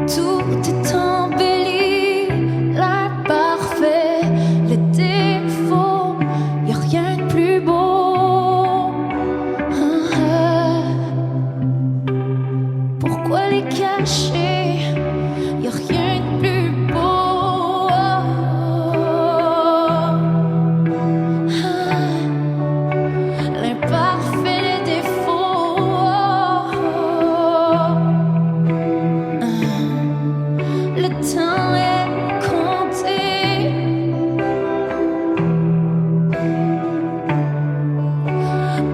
tout est embelli, l'air parfait, les défauts, y a rien de plus beau. Pourquoi les cacher? Y a rien de plus beau. L'imparfait, les défauts. Le temps est compté.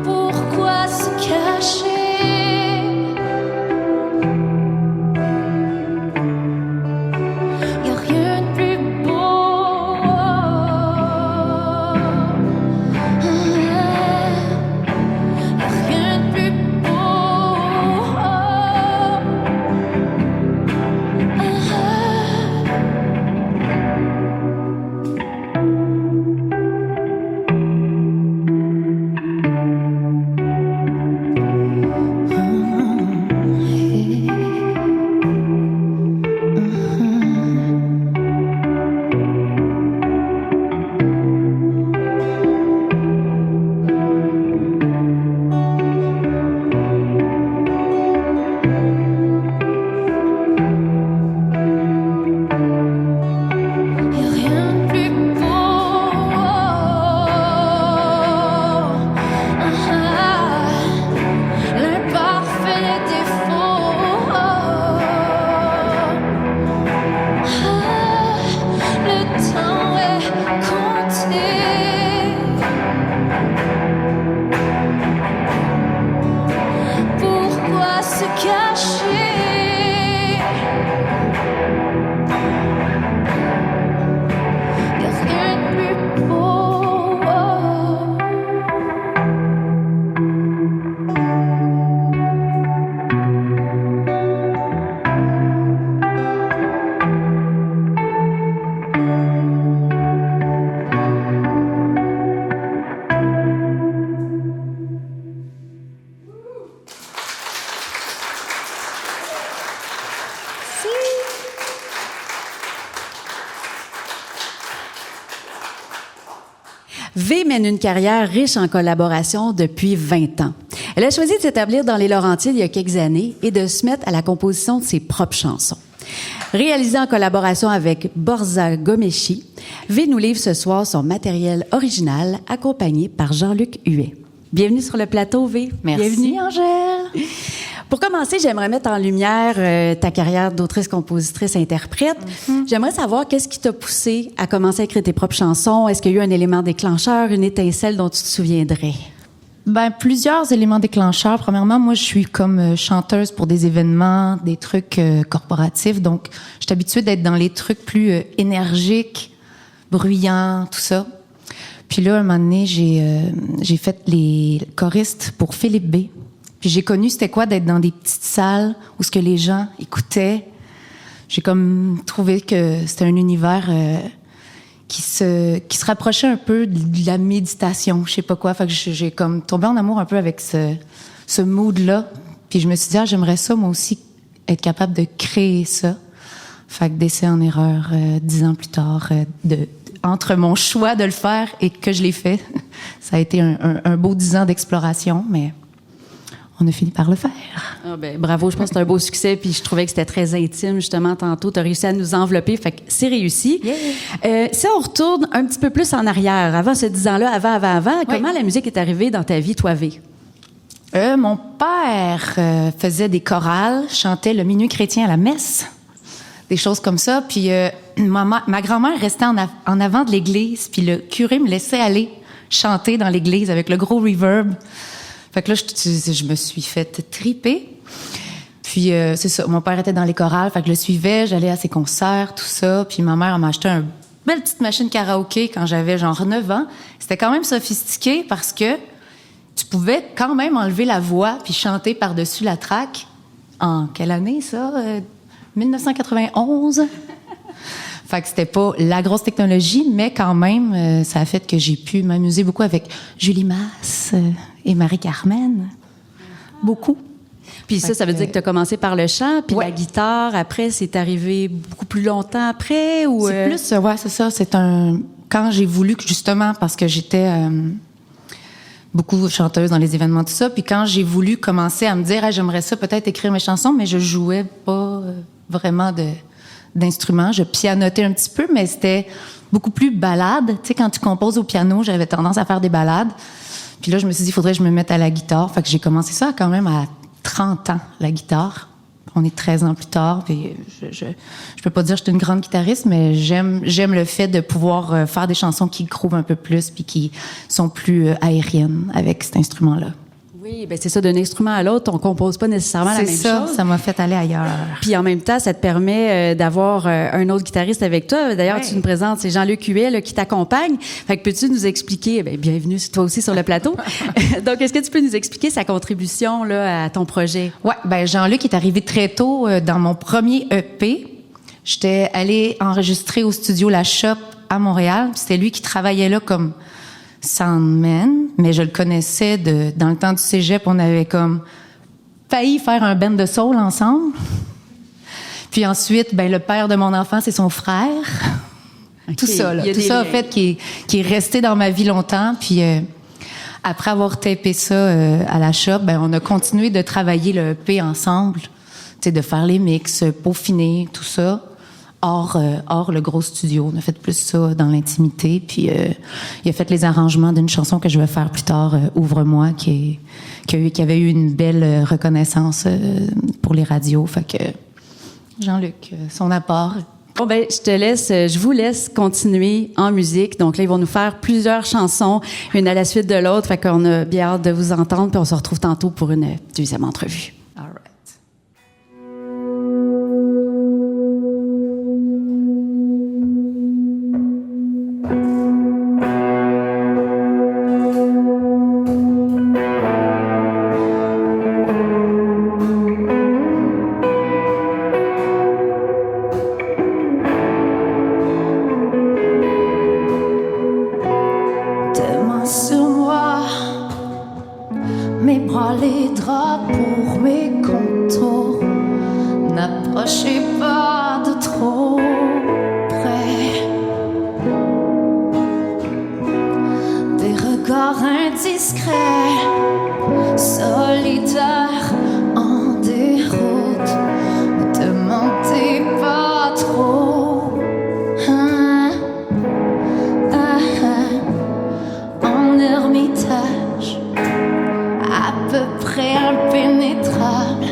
Pourquoi se cacher? Y a rien de plus beau. Y a rien de plus beau. Y a rien de plus beau. L'imparfait, les défauts. Le temps est compté. Pourquoi se cacher? Y a rien de plus beau. V mène une carrière riche en collaborations depuis 20 ans. Elle a choisi de s'établir dans les Laurentides il y a quelques années et de se mettre à la composition de ses propres chansons. Réalisée en collaboration avec Borza Gomeshi, V nous livre ce soir son matériel original accompagné par Jean-Luc Huet. Bienvenue sur le plateau, V. Merci, Bienvenue. Angèle. Pour commencer, j'aimerais mettre en lumière ta carrière d'autrice, compositrice, interprète. J'aimerais savoir qu'est-ce qui t'a poussé à commencer à écrire tes propres chansons. Est-ce qu'il y a eu un élément déclencheur, une étincelle dont tu te souviendrais? Ben, plusieurs éléments déclencheurs. Premièrement, moi, je suis comme chanteuse pour des événements, des trucs corporatifs. Donc, je suis habituée d'être dans les trucs plus énergiques, bruyants, tout ça. Puis là, un moment donné, j'ai fait les choristes pour Philippe B. Puis j'ai connu c'était quoi d'être dans des petites salles où ce que les gens écoutaient. J'ai comme trouvé que c'était un univers qui se rapprochait un peu de la méditation, je sais pas quoi. Fait que j'ai comme tombé en amour un peu avec ce mood-là. Puis je me suis dit, j'aimerais ça, moi aussi, être capable de créer ça. Fait que d'essai en erreur, 10 ans plus tard, entre mon choix de le faire et que je l'ai fait, ça a été un beau 10 ans d'exploration, mais on a fini par le faire. Ah ben, bravo, je pense que c'est un beau succès, puis je trouvais que c'était très intime, justement, tantôt. Tu as réussi à nous envelopper, fait que c'est réussi. Yeah. Si on retourne un petit peu plus en arrière, avant ce 10 ans-là, avant, comment la musique est arrivée dans ta vie, toi, V? Mon père faisait des chorales, chantait le minuit chrétien à la messe, des choses comme ça. Puis ma grand-mère restait en avant de l'église, puis le curé me laissait aller chanter dans l'église avec le gros reverb. Fait que là, je me suis fait triper. Puis, c'est ça, mon père était dans les chorales, fait que je le suivais, j'allais à ses concerts, tout ça. Puis ma mère m'a acheté une belle petite machine karaoké quand j'avais genre 9 ans. C'était quand même sophistiqué parce que tu pouvais quand même enlever la voix puis chanter par-dessus la track. En quelle année, ça? 1991? Fait que c'était pas la grosse technologie, mais quand même, ça a fait que j'ai pu m'amuser beaucoup avec Julie Masse et Marie-Carmen. Beaucoup. Puis ça veut dire que tu as commencé par le chant, puis Ouais. la guitare, après, c'est arrivé beaucoup plus longtemps après? Ou C'est plus, ouais, c'est ça. Quand j'ai voulu, justement, parce que j'étais beaucoup chanteuse dans les événements, tout ça, puis quand j'ai voulu commencer à me dire, ah, j'aimerais ça peut-être écrire mes chansons, mais je jouais pas vraiment d'instruments. Je pianotais un petit peu, mais c'était beaucoup plus balade. Tu sais, quand tu composes au piano, j'avais tendance à faire des balades. Puis là, je me suis dit, il faudrait que je me mette à la guitare. Fait que j'ai commencé ça quand même à 30 ans, la guitare. On est 13 ans plus tard, puis je peux pas dire que je suis une grande guitariste, mais j'aime le fait de pouvoir faire des chansons qui groovent un peu plus puis qui sont plus aériennes avec cet instrument-là. Oui, ben c'est ça, d'un instrument à l'autre, on compose pas nécessairement la même C'est ça, chose. ça m'a fait aller ailleurs. Puis en même temps, ça te permet d'avoir un autre guitariste avec toi. D'ailleurs, Ouais. tu nous présentes, c'est Jean-Luc Huet là, qui t'accompagne. Fait que peux-tu nous expliquer, bienvenue toi aussi sur le plateau. Donc, est-ce que tu peux nous expliquer sa contribution là, à ton projet? Ouais, ben Jean-Luc est arrivé très tôt dans mon premier EP. J'étais allée enregistrer au studio La Shop à Montréal. Puis c'était lui qui travaillait là comme soundman, mais je le connaissais dans le temps du cégep. On avait comme failli faire un band de soul ensemble. Puis ensuite, ben le père de mon enfant, c'est son frère. OK. Tout ça, là. Il y a Tout des ça, en liens. fait, qui est resté dans ma vie longtemps. Puis après avoir tapé ça à la shop, ben on a continué de travailler le EP ensemble. Tu sais, de faire les mix, peaufiner, tout ça. Hors le gros studio. On a fait plus ça dans l'intimité. Puis il a fait les arrangements d'une chanson que je vais faire plus tard, Ouvre-moi, qui avait eu une belle reconnaissance pour les radios. Fait que Jean-Luc, son apport. Bon, ben, je vous laisse continuer en musique. Donc là, ils vont nous faire plusieurs chansons, une à la suite de l'autre. Fait qu'on a bien hâte de vous entendre, puis on se retrouve tantôt pour une deuxième entrevue. All right. Tes mains sur moi, mes bras les draps pour mes contours. N'approchez pas de trop près. Des regards indiscrets, solitaires en déroute. Ne te mentez pas trop. Hein, en ermitage, à peu près impénétrable,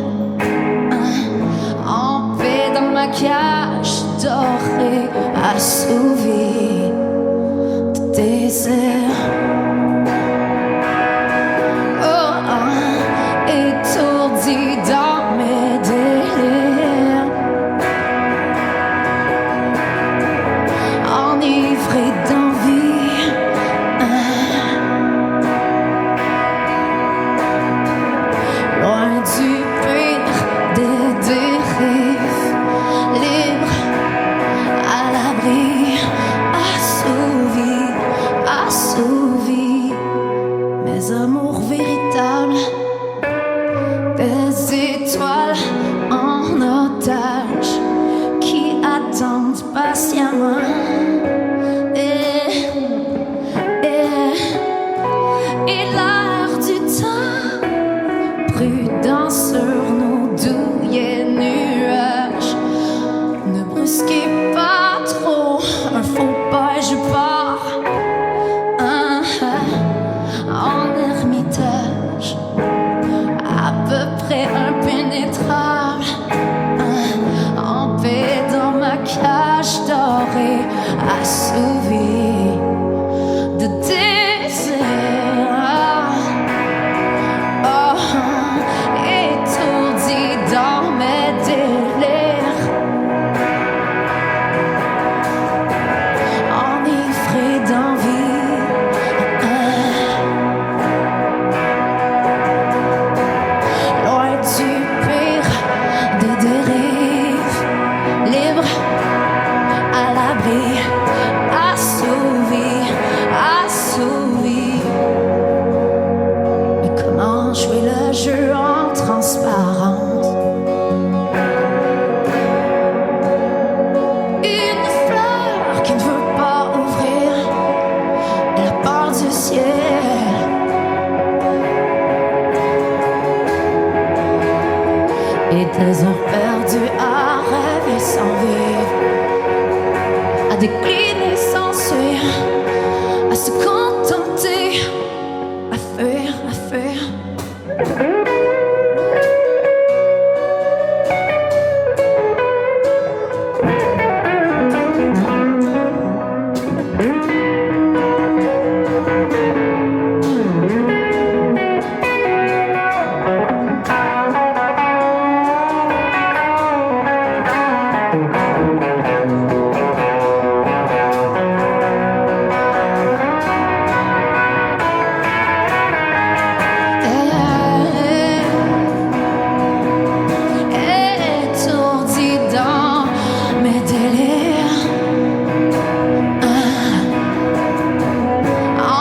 en paix dans ma cage dorée, assouvie de désert. Étourdi dans mes délires, enivré d'envie. Loin du pire des dérives, libre, à l'abri, assouvi, mes amours véritables, des étoiles en otage qui attendent patiemment. Et l'air du temps, prudent sur nos douillets nuages. Ne brusquez pas trop, un faux pas et je pars. En ermitage, à peu près impénétrable, en paix dans ma cage dorée, Des heures perdues à rêver sans vivre, à décliner sans suivre, à se contenter, à fuir, à fuir. Étourdi dans mes délires,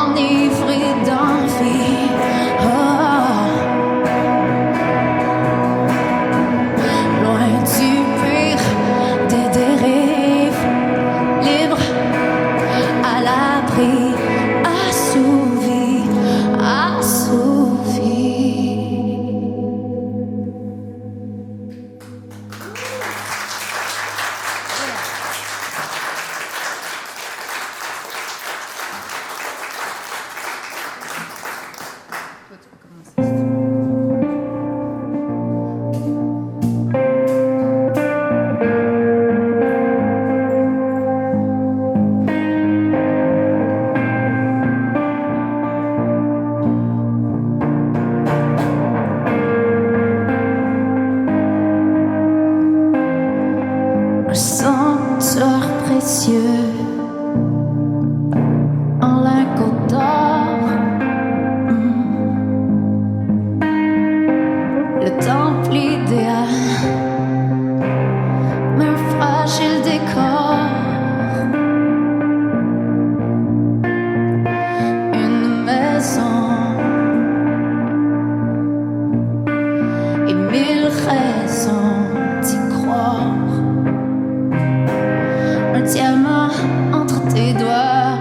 enivré d'envie, loin du pire des dérives, libre à l'abri, assouvi, assouvi. Un sanctuaire précieux en lingots d'or, le temple idéal, mais un fragile décor, une maison et 1000 raisons d'y croire. Un diamant entre tes doigts.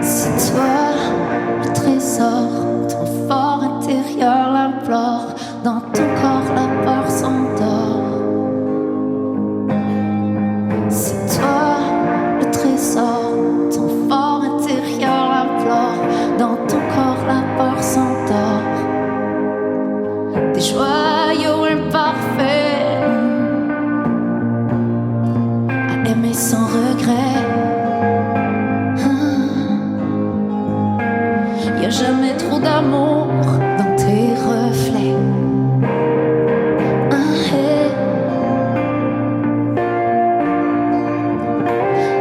C'est toi le trésor, ton fort intérieur l'implore. Dans ton corps la peur s'endort. C'est toi le trésor, ton fort intérieur l'implore. Dans ton corps la peur s'endort. Des joyaux imparfaits à aimer sans regret. Y a jamais trop d'amour dans tes reflets.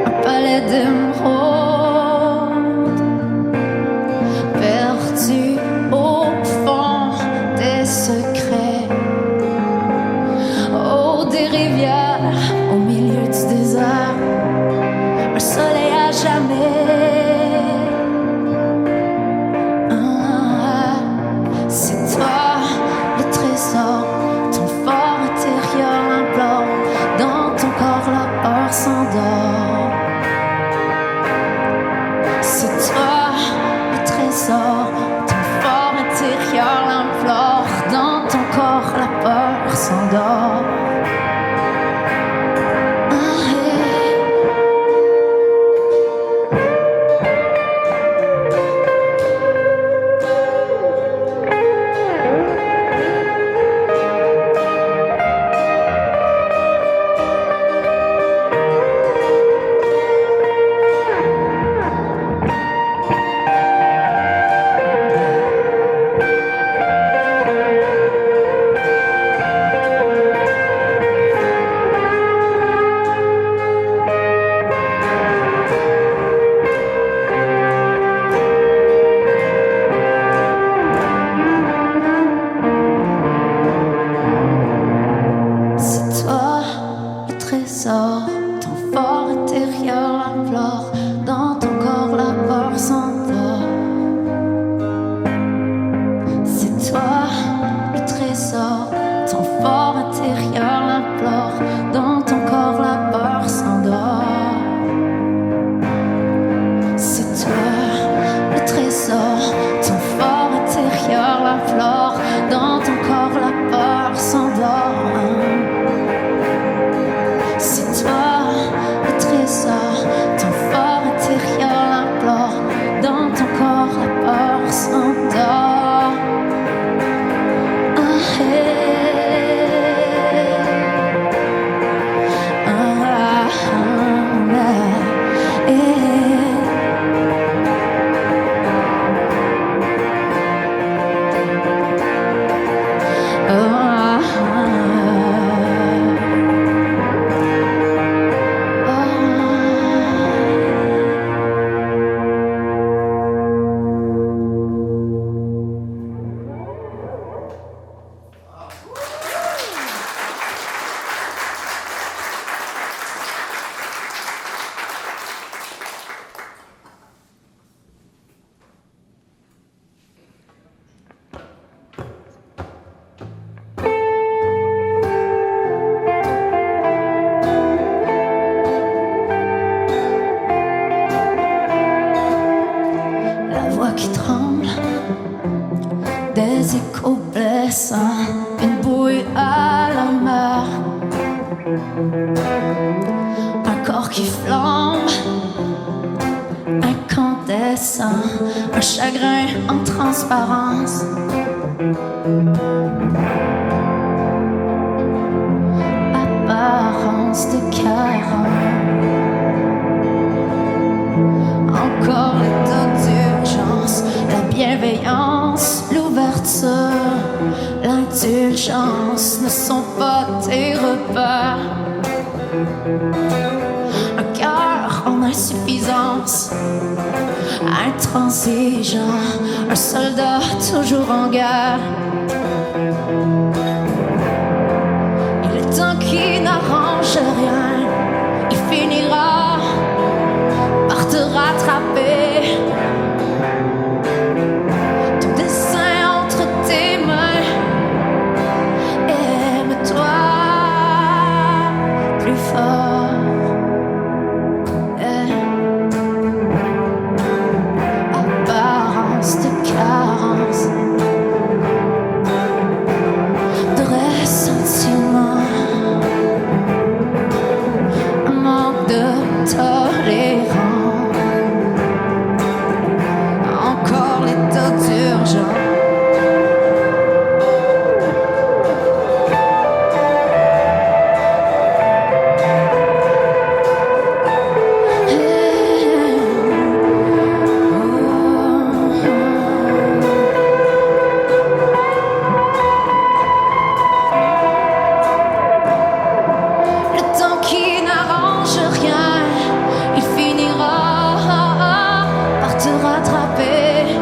Un palais d'émeraude perdu au fond des secrets. Oh, des rivières au milieu du désert, un soleil à jamais. C'est toi le trésor, ton fort intérieur l'implore. Dans ton corps la peur s'endort. C'est toi le trésor, ton fort intérieur l'implore. Dans ton corps la peur s'endort. échos blessants, une bouille à la mer, un corps qui flambe, incandescent, un chagrin en transparence. Apparence de carence. Encore l'état d'urgence, la bienveillance, l'ouverture, l'indulgence ne sont pas tes repères. Un cœur en insuffisance, intransigeant, un soldat toujours en guerre. Et le temps qui n'arrange rien, il finira par te rattraper. Ton dessin entre tes mains, aime-toi plus fort. Apparence de carence, de ressentiment, un manque de tolérance. Encore l'état d'urgence. Le temps qui n'arrange rien, il finira par te rattraper.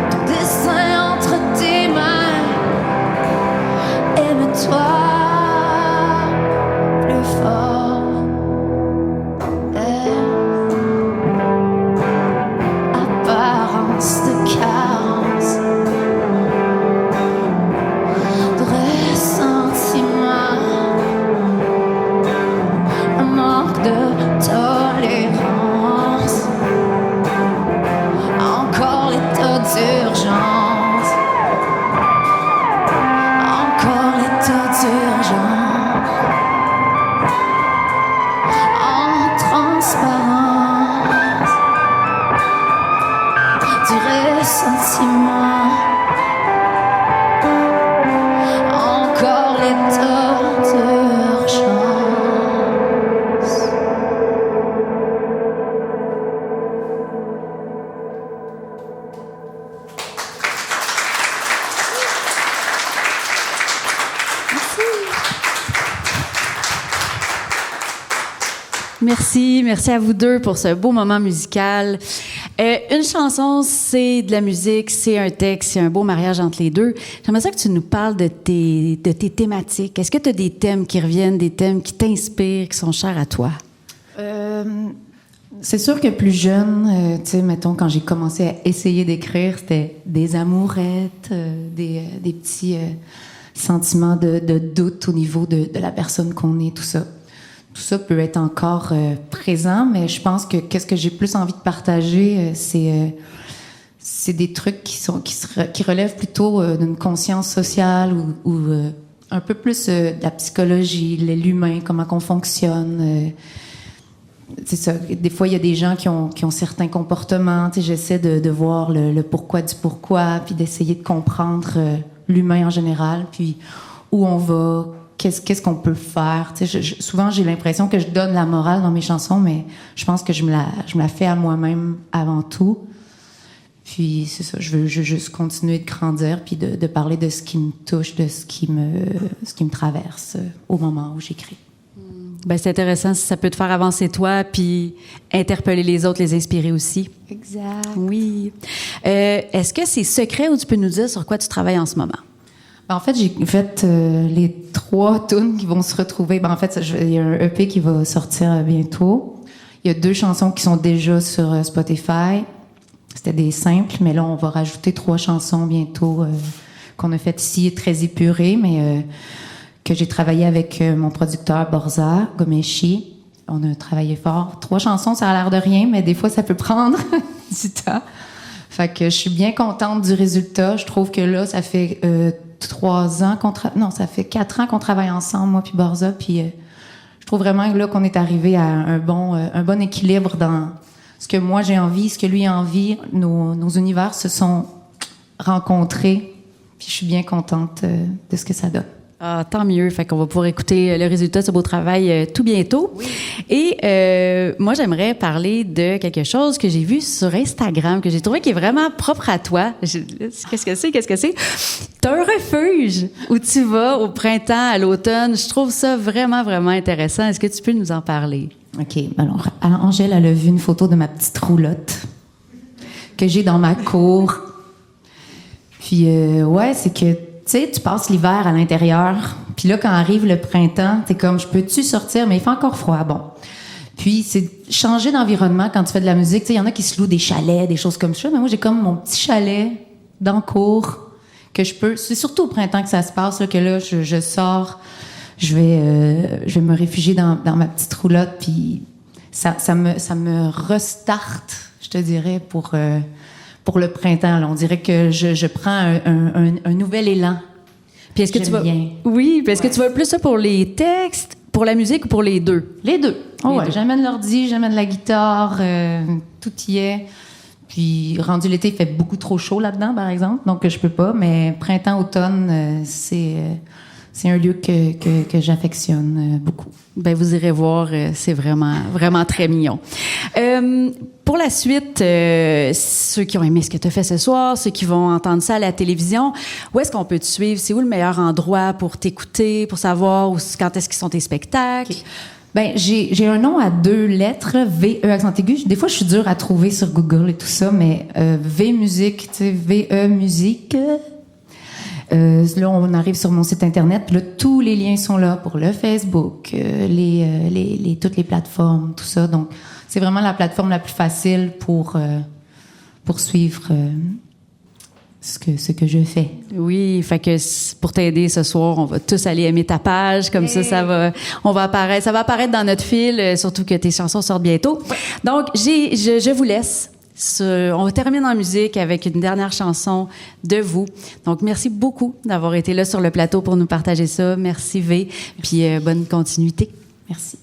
Ton dessin entre tes mains, aime-toi plus fort. Apparence de carence, de ressentiment, un manque de tolérance. Encore l'état d'urgence, encore l'état d'urgence, en transparence, du ressentiment, encore l'état d'urgence. Merci à vous deux pour ce beau moment musical. Une chanson, c'est de la musique, c'est un texte, c'est un beau mariage entre les deux. J'aimerais ça que tu nous parles de tes thématiques. Est-ce que tu as des thèmes qui reviennent, des thèmes qui t'inspirent, qui sont chers à toi? C'est sûr que plus jeune, tu sais, mettons, quand j'ai commencé à essayer d'écrire, c'était des amourettes, des petits sentiments de doute au niveau de la personne qu'on est, tout ça. Tout ça peut être encore présent, mais je pense que qu'est-ce que j'ai plus envie de partager, c'est des trucs qui relèvent plutôt d'une conscience sociale ou un peu plus de la psychologie, l'humain, comment qu'on fonctionne. C'est ça. Des fois, il y a des gens qui ont certains comportements. Tu sais, j'essaie de voir le pourquoi du pourquoi, puis d'essayer de comprendre l'humain en général, puis où on va. Qu'est-ce qu'on peut faire? Tu sais, souvent, j'ai l'impression que je donne la morale dans mes chansons, mais je pense que je me la fais à moi-même avant tout. Puis, c'est ça, je veux juste continuer de grandir puis de parler de ce qui me touche, de ce qui me traverse au moment où j'écris. Ben, c'est intéressant si ça peut te faire avancer toi puis interpeller les autres, les inspirer aussi. Exact. Oui. Est-ce que c'est secret ou tu peux nous dire sur quoi tu travailles en ce moment? En fait, j'ai fait les 3 tunes qui vont se retrouver. En fait, il y a un EP qui va sortir bientôt. Il y a 2 chansons qui sont déjà sur Spotify. C'était des simples, mais là, on va rajouter 3 chansons bientôt qu'on a faites ici, très épurées, mais que j'ai travaillé avec mon producteur Borza Gomeshi. On a travaillé fort. 3 chansons, ça a l'air de rien, mais des fois, ça peut prendre du temps. Fait que je suis bien contente du résultat. Je trouve que là, ça fait 3 ans ça fait 4 ans qu'on travaille ensemble, moi puis Borza. Puis je trouve vraiment là qu'on est arrivé à un bon équilibre dans ce que moi j'ai envie, ce que lui a envie. Nos univers se sont rencontrés. Puis je suis bien contente de ce que ça donne. Ah, tant mieux. Fait qu'on va pouvoir écouter le résultat de ce beau travail tout bientôt. Oui. Et moi, j'aimerais parler de quelque chose que j'ai vu sur Instagram, que j'ai trouvé qui est vraiment propre à toi. Qu'est-ce que c'est? T'as un refuge où tu vas au printemps, à l'automne. Je trouve ça vraiment, vraiment intéressant. Est-ce que tu peux nous en parler? OK. Alors, Angèle, elle a vu une photo de ma petite roulotte que j'ai dans ma cour. Puis, ouais, c'est que tu sais, tu passes l'hiver à l'intérieur, puis là, quand arrive le printemps, t'es comme, je peux-tu sortir? Mais il fait encore froid, bon. Puis, c'est changer d'environnement quand tu fais de la musique. Tu sais, il y en a qui se louent des chalets, des choses comme ça, mais moi, j'ai comme mon petit chalet dans le cours que je peux... C'est surtout au printemps que ça se passe, là, que là, je sors, je vais me réfugier dans ma petite roulotte, puis ça me restarte, je te dirais, pour le printemps. Là. On dirait que je prends un nouvel élan. Puis est-ce que tu vas... Bien. Oui, puis est-ce que tu vas plus ça pour les textes, pour la musique ou pour les deux? Les deux. Oh, ouais, j'amène l'ordi, j'amène la guitare, tout y est. Puis rendu l'été, il fait beaucoup trop chaud là-dedans, par exemple, donc je peux pas. Mais printemps, automne, c'est un lieu que j'affectionne beaucoup. Ben vous irez voir, c'est vraiment, vraiment très mignon. Pour la suite, ceux qui ont aimé ce que tu as fait ce soir, ceux qui vont entendre ça à la télévision, où est-ce qu'on peut te suivre? C'est où le meilleur endroit pour t'écouter, pour savoir quand est-ce qu'ils sont tes spectacles? Okay. Ben j'ai un nom à 2 lettres, V-E accent aigu. Des fois, je suis dure à trouver sur Google et tout ça, mais V-Musique, tu sais, V-E Musique... là, on arrive sur mon site Internet. Puis là, tous les liens sont là pour le Facebook, toutes les plateformes, tout ça. Donc, c'est vraiment la plateforme la plus facile pour suivre ce que je fais. Oui, fait que pour t'aider ce soir, on va tous aller aimer ta page. Comme ça va apparaître dans notre fil, surtout que tes chansons sortent bientôt. Donc, je vous laisse. On termine en musique avec une dernière chanson de vous. Donc, merci beaucoup d'avoir été là sur le plateau pour nous partager ça. Merci V, puis bonne continuité. Merci.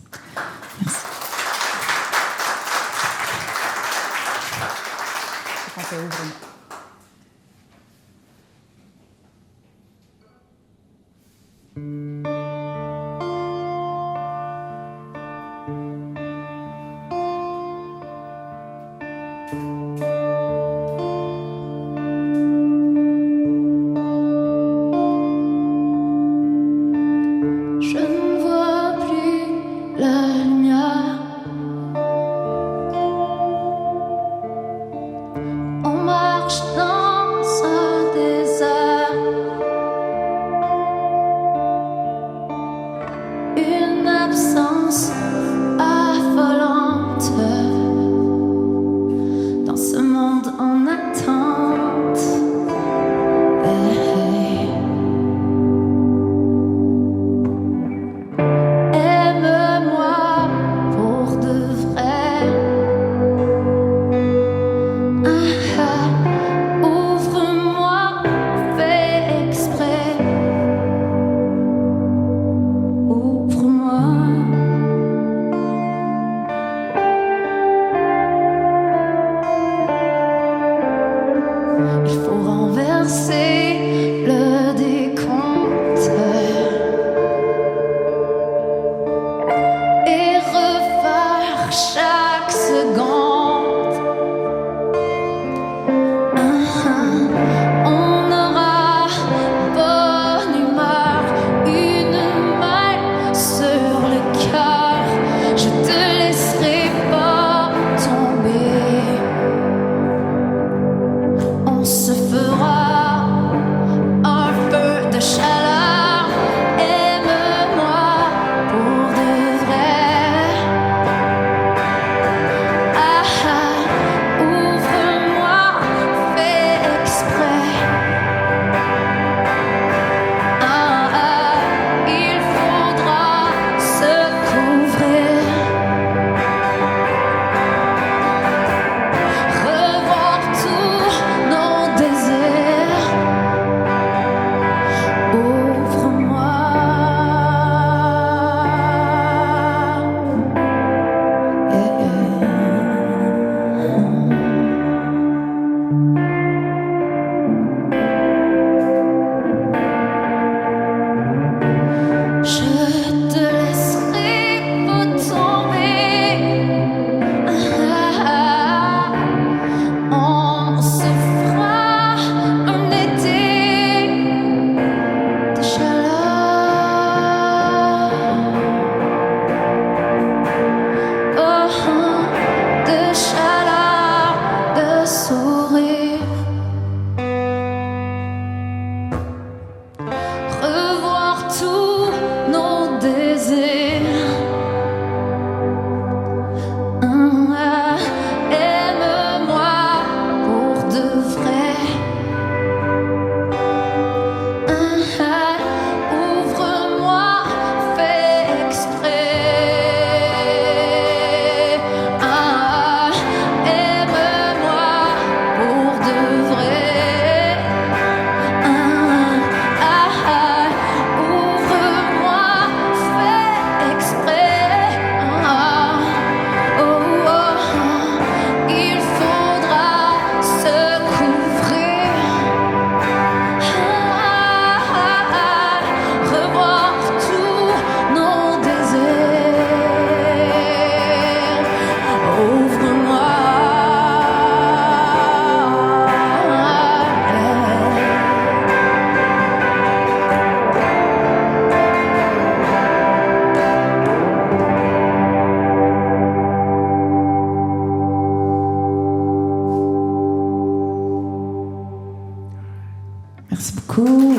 Merci beaucoup.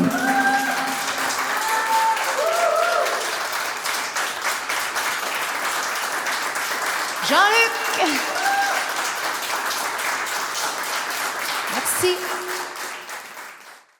Jean-Luc! Merci.